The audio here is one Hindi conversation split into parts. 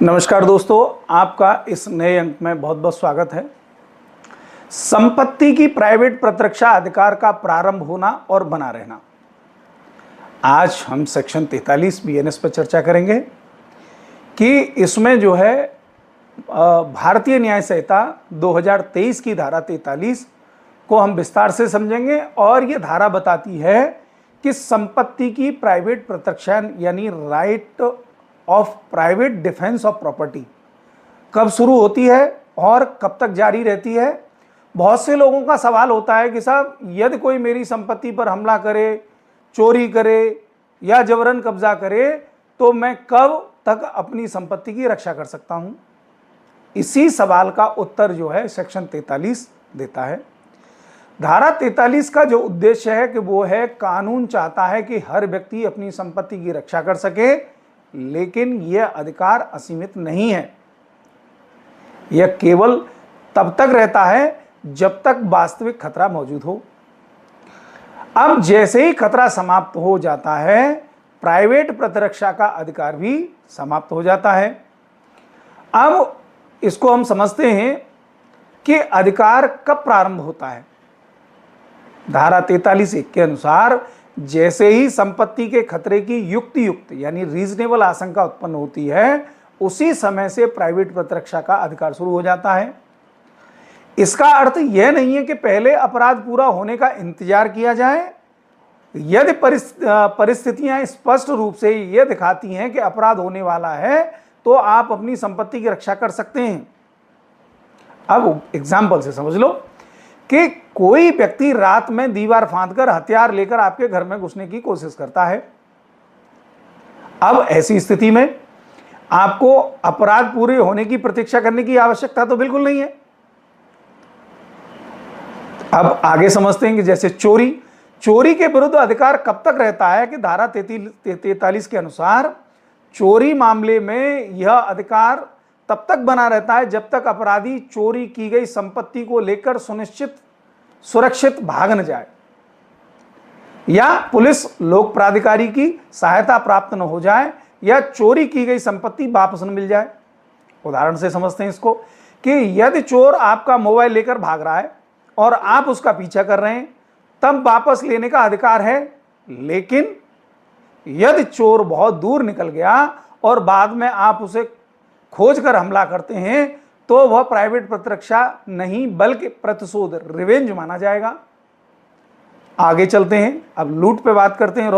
नमस्कार दोस्तों, आपका इस नए अंक में बहुत बहुत स्वागत है। संपत्ति की प्राइवेट प्रतिरक्षा अधिकार का प्रारंभ होना और बना रहना। आज हम सेक्शन 43 बीएनएस पर चर्चा करेंगे कि इसमें जो है भारतीय न्याय संहिता 2023 की धारा 43 को हम विस्तार से समझेंगे और ये धारा बताती है कि संपत्ति की प्राइवेट प्रतिरक्षा यानी right of private defence of property कब शुरू होती है और कब तक जारी रहती है। बहुत से लोगों का सवाल होता है कि साहब, यदि कोई मेरी संपत्ति पर हमला करे, चोरी करे या जबरन कब्जा करे तो मैं कब तक अपनी संपत्ति की रक्षा कर सकता हूं। इसी सवाल का उत्तर जो है सेक्शन 43 देता है। धारा 43 का जो उद्देश्य है कि वो है, कानून चाहता है कि हर व्यक्ति अपनी संपत्ति की रक्षा कर सके, लेकिन यह अधिकार असीमित नहीं है। यह केवल तब तक रहता है जब तक वास्तविक खतरा मौजूद हो। अब जैसे ही खतरा समाप्त हो जाता है, प्राइवेट प्रतिरक्षा का अधिकार भी समाप्त हो जाता है। अब इसको हम समझते हैं कि अधिकार कब प्रारंभ होता है। धारा 43(1) के अनुसार जैसे ही संपत्ति के खतरे की युक्त यानी रीजनेबल आशंका उत्पन्न होती है, उसी समय से प्राइवेट प्रतिरक्षा का अधिकार शुरू हो जाता है। इसका अर्थ यह नहीं है कि पहले अपराध पूरा होने का इंतजार किया जाए। यदि परिस्थितियां स्पष्ट रूप से यह दिखाती हैं कि अपराध होने वाला है, तो आप अपनी संपत्ति की रक्षा कर सकते हैं। अब एग्जाम्पल से समझ लो कि कोई व्यक्ति रात में दीवार फांदकर हथियार लेकर आपके घर में घुसने की कोशिश करता है। अब ऐसी स्थिति में आपको अपराध पूरे होने की प्रतीक्षा करने की आवश्यकता तो बिल्कुल नहीं है। अब आगे समझते हैं कि जैसे चोरी के विरुद्ध अधिकार कब तक रहता है कि धारा 43 के अनुसार चोरी मामले में यह अधिकार तब तक बना रहता है जब तक अपराधी चोरी की गई संपत्ति को लेकर सुरक्षित भाग न जाए या पुलिस लोक प्राधिकारी की सहायता प्राप्त न हो जाए या चोरी की गई संपत्ति वापस न मिल जाए। उदाहरण से समझते हैं इसको कि यदि चोर आपका मोबाइल लेकर भाग रहा है और आप उसका पीछा कर रहे हैं, तब वापस लेने का अधिकार है। लेकिन यदि चोर बहुत दूर निकल गया और बाद में आप उसे खोज कर हमला करते हैं, तो वह प्राइवेट प्रतिरक्षा नहीं बल्कि प्रतिशोध रिवेंज माना जाएगा। आगे चलते हैं, अब लूट पे बात करते हैं।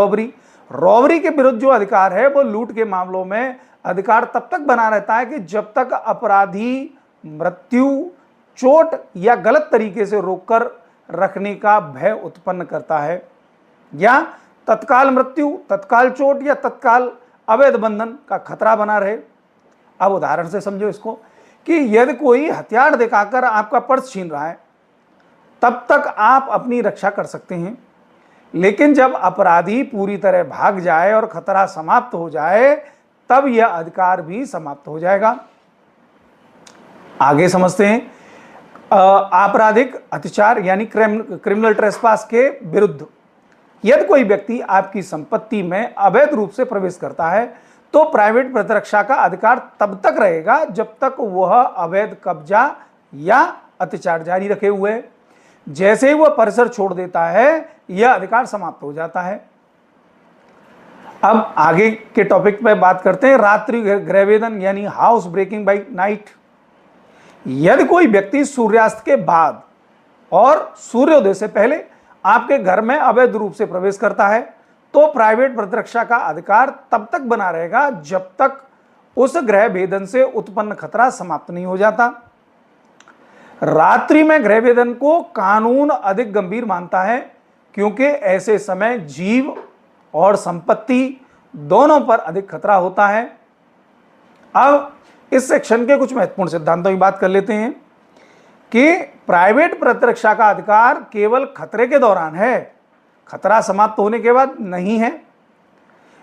रॉबरी के विरुद्ध जो अधिकार है वो लूट के मामलों में अधिकार तब तक बना रहता है कि जब तक अपराधी मृत्यु, चोट या गलत तरीके से रोककर रखने का भय उत्पन्न करता है या तत्काल मृत्यु, तत्काल चोट या तत्काल अवैध बंधन का खतरा बना रहे। अब उदाहरण से समझो इसको कि यदि कोई हथियार दिखाकर आपका पर्स छीन रहा है, तब तक आप अपनी रक्षा कर सकते हैं। लेकिन जब अपराधी पूरी तरह भाग जाए और खतरा समाप्त हो जाए, तब यह अधिकार भी समाप्त हो जाएगा। आगे समझते हैं आपराधिक अत्याचार यानी क्रिमिनल ट्रेसपास के विरुद्ध। यदि कोई व्यक्ति आपकी संपत्ति में अवैध रूप से प्रवेश करता है, तो प्राइवेट प्रतिरक्षा का अधिकार तब तक रहेगा जब तक वह अवैध कब्जा या अत्याचार जारी रखे हुए। जैसे ही वह परिसर छोड़ देता है, यह अधिकार समाप्त हो जाता है। अब आगे के टॉपिक पे बात करते हैं, रात्रि गृहभेदन यानी हाउस ब्रेकिंग बाय नाइट। यदि कोई व्यक्ति सूर्यास्त के बाद और सूर्योदय से पहले आपके घर में अवैध रूप से प्रवेश करता है, तो प्राइवेट प्रतिरक्षा का अधिकार तब तक बना रहेगा जब तक उस गृह भेदन से उत्पन्न खतरा समाप्त नहीं हो जाता। रात्रि में गृह भेदन को कानून अधिक गंभीर मानता है, क्योंकि ऐसे समय जीव और संपत्ति दोनों पर अधिक खतरा होता है। अब इस सेक्शन के कुछ महत्वपूर्ण सिद्धांतों की बात कर लेते हैं कि प्राइवेट प्रतिरक्षा का अधिकार केवल खतरे के दौरान है, खतरा समाप्त होने के बाद नहीं है।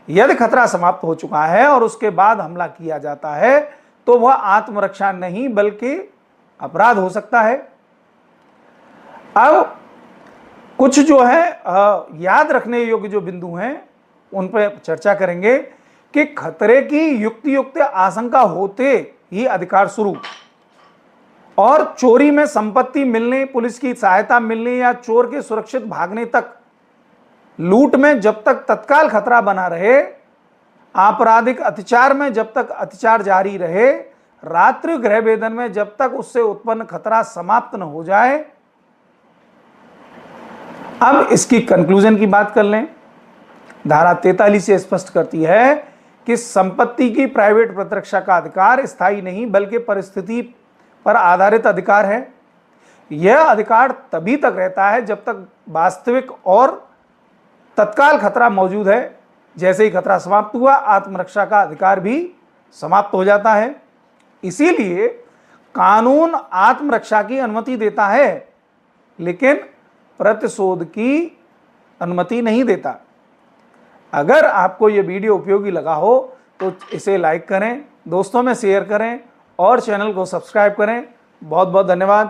यदि खतरा समाप्त हो चुका है और उसके बाद हमला किया जाता है, तो वह आत्मरक्षा नहीं बल्कि अपराध हो सकता है। अब कुछ जो है याद रखने योग्य जो बिंदु हैं, उन पर चर्चा करेंगे कि खतरे की युक्त आशंका होते ही अधिकार शुरू, और चोरी में संपत्ति मिलने, पुलिस की सहायता मिलने या चोर के सुरक्षित भागने तक, लूट में जब तक तत्काल खतरा बना रहे, आपराधिक अत्याचार में जब तक अत्याचार जारी रहे, रात्रि गृह भेदन में जब तक उससे उत्पन्न खतरा समाप्त न हो जाए। अब इसकी कंक्लूजन की बात कर लें। धारा 43 से स्पष्ट करती है कि संपत्ति की प्राइवेट प्रतिरक्षा का अधिकार स्थायी नहीं बल्कि परिस्थिति पर आधारित अधिकार है। यह अधिकार तभी तक रहता है जब तक वास्तविक और तत्काल खतरा मौजूद है। जैसे ही खतरा समाप्त हुआ, आत्मरक्षा का अधिकार भी समाप्त हो जाता है। इसीलिए कानून आत्मरक्षा की अनुमति देता है, लेकिन प्रतिशोध की अनुमति नहीं देता। अगर आपको यह वीडियो उपयोगी लगा हो तो इसे लाइक करें, दोस्तों में शेयर करें और चैनल को सब्सक्राइब करें। बहुत बहुत धन्यवाद।